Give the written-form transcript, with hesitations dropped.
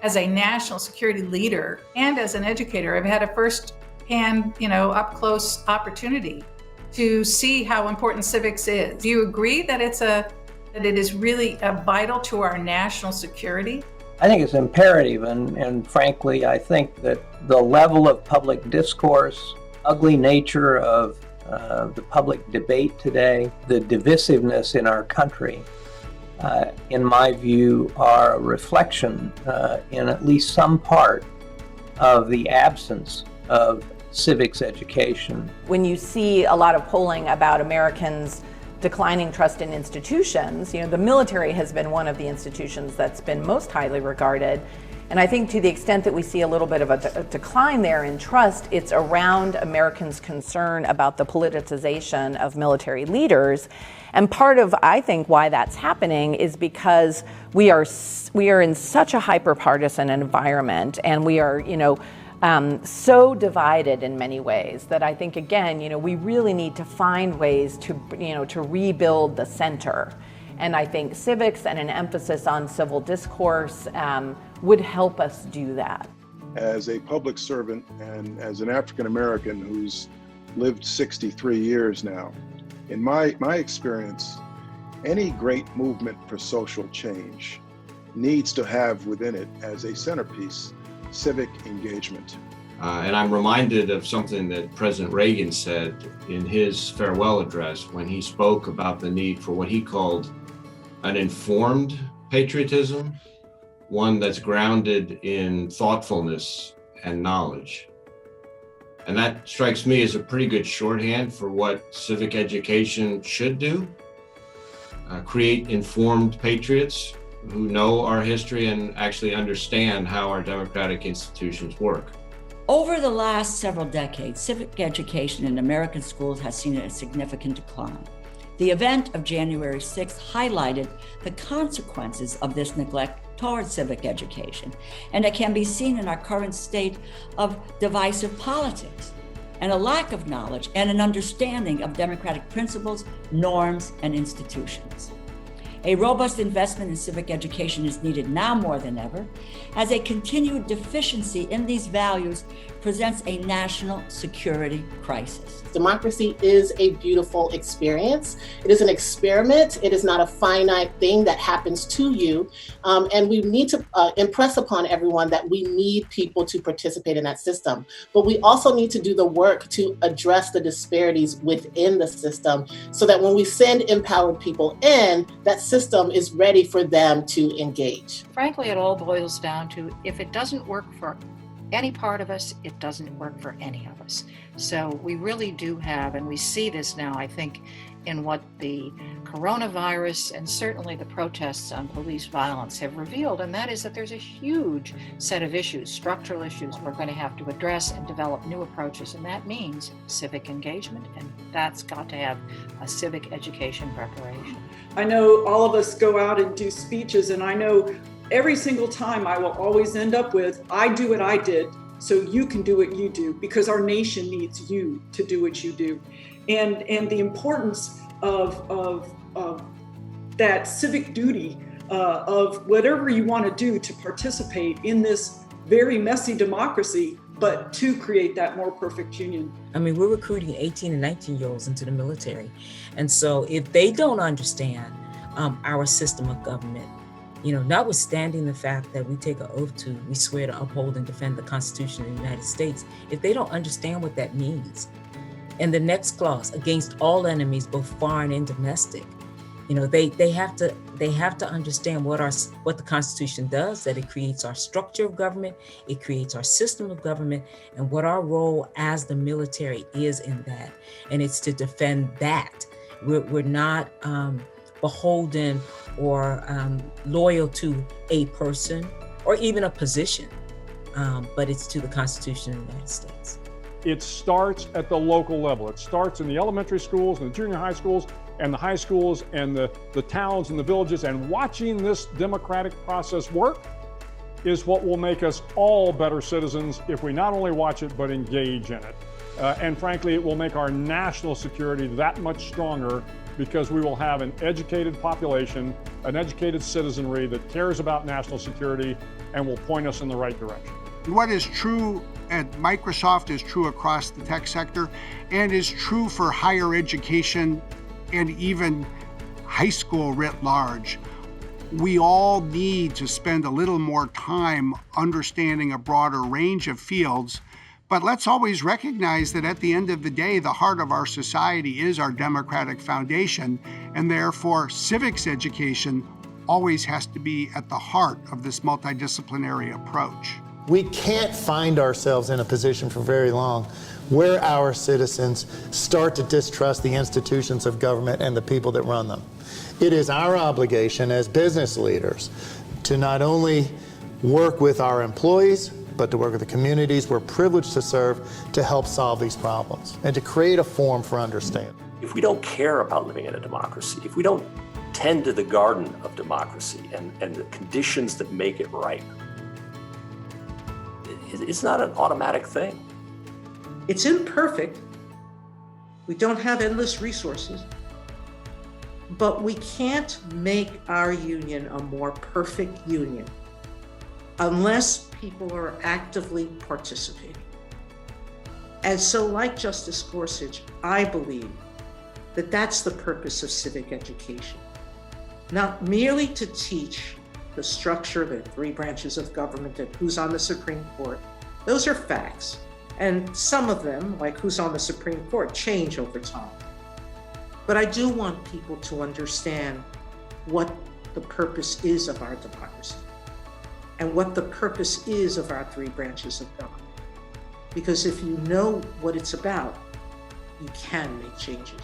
as a national security leader and as an educator, I've had a first-hand, up close opportunity to see how important civics is. Do you agree that it is really vital to our national security? I think it's imperative, and frankly, I think that the level of public discourse, ugly nature of the public debate today, the divisiveness in our country, in my view, are a reflection in at least some part of the absence of civics education. When you see a lot of polling about Americans declining trust in institutions, the military has been one of the institutions that's been most highly regarded. And I think to the extent that we see a little bit of a decline there in trust, it's around Americans' concern about the politicization of military leaders. And part of, I think, why that's happening is because we are in such a hyper-partisan environment, and we are, so divided in many ways that I think, again, we really need to find ways to rebuild the center. And I think civics and an emphasis on civil discourse would help us do that. As a public servant and as an African American who's lived 63 years now, in my experience, any great movement for social change needs to have within it as a centerpiece civic engagement. And I'm reminded of something that President Reagan said in his farewell address when he spoke about the need for what he called an informed patriotism, one that's grounded in thoughtfulness and knowledge. And that strikes me as a pretty good shorthand for what civic education should do. Create informed patriots who know our history and actually understand how our democratic institutions work. Over the last several decades, civic education in American schools has seen a significant decline. The event of January 6th highlighted the consequences of this neglect towards civic education, and it can be seen in our current state of divisive politics and a lack of knowledge and an understanding of democratic principles, norms, and institutions. A robust investment in civic education is needed now more than ever, as a continued deficiency in these values presents a national security crisis. Democracy is a beautiful experience. It is an experiment. It is not a finite thing that happens to you. And we need to impress upon everyone that we need people to participate in that system. But we also need to do the work to address the disparities within the system so that when we send empowered people in, that system is ready for them to engage. Frankly, it all boils down to if it doesn't work for any part of us, it doesn't work for any of us. So we really do have, and we see this now, I think, in what the coronavirus and certainly the protests on police violence have revealed, and that is that there's a huge set of issues, structural issues we're going to have to address and develop new approaches, and that means civic engagement, and that's got to have a civic education preparation. I know all of us go out and do speeches, and I know every single time I will always end up with, I do what I did, so you can do what you do, because our nation needs you to do what you do. And the importance of that civic duty of whatever you want to do to participate in this very messy democracy, but to create that more perfect union. I mean, we're recruiting 18 and 19-year-olds into the military. And so if they don't understand our system of government, notwithstanding the fact that we take an oath we swear to uphold and defend the Constitution of the United States, if they don't understand what that means, and the next clause, against all enemies, both foreign and domestic, they have to understand what the Constitution does, that it creates our structure of government, it creates our system of government, and what our role as the military is in that. And it's to defend that. We're not beholden or loyal to a person or even a position, but it's to the Constitution of the United States. It starts at the local level. It starts in the elementary schools and the junior high schools and the high schools and the towns and the villages, and watching this democratic process work is what will make us all better citizens if we not only watch it, but engage in it. And frankly, it will make our national security that much stronger because we will have an educated population an educated citizenry that cares about national security and will point us in the right direction. What is true at Microsoft is true across the tech sector and is true for higher education and even high school writ large. We all need to spend a little more time understanding a broader range of fields, but let's always recognize that at the end of the day, the heart of our society is our democratic foundation, and therefore civics education always has to be at the heart of this multidisciplinary approach. We can't find ourselves in a position for very long where our citizens start to distrust the institutions of government and the people that run them. It is our obligation as business leaders to not only work with our employees, but to work with the communities we're privileged to serve to help solve these problems and to create a forum for understanding. If we don't care about living in a democracy, if we don't tend to the garden of democracy and the conditions that make it ripe, it's not an automatic thing. It's imperfect. We don't have endless resources. But we can't make our union a more perfect union unless people are actively participating. And so, like Justice Gorsuch, I believe that that's the purpose of civic education. Not merely to teach the structure, the three branches of government, and who's on the Supreme Court. Those are facts. And some of them, like who's on the Supreme Court, change over time. But I do want people to understand what the purpose is of our democracy and what the purpose is of our three branches of government. Because if you know what it's about, you can make changes.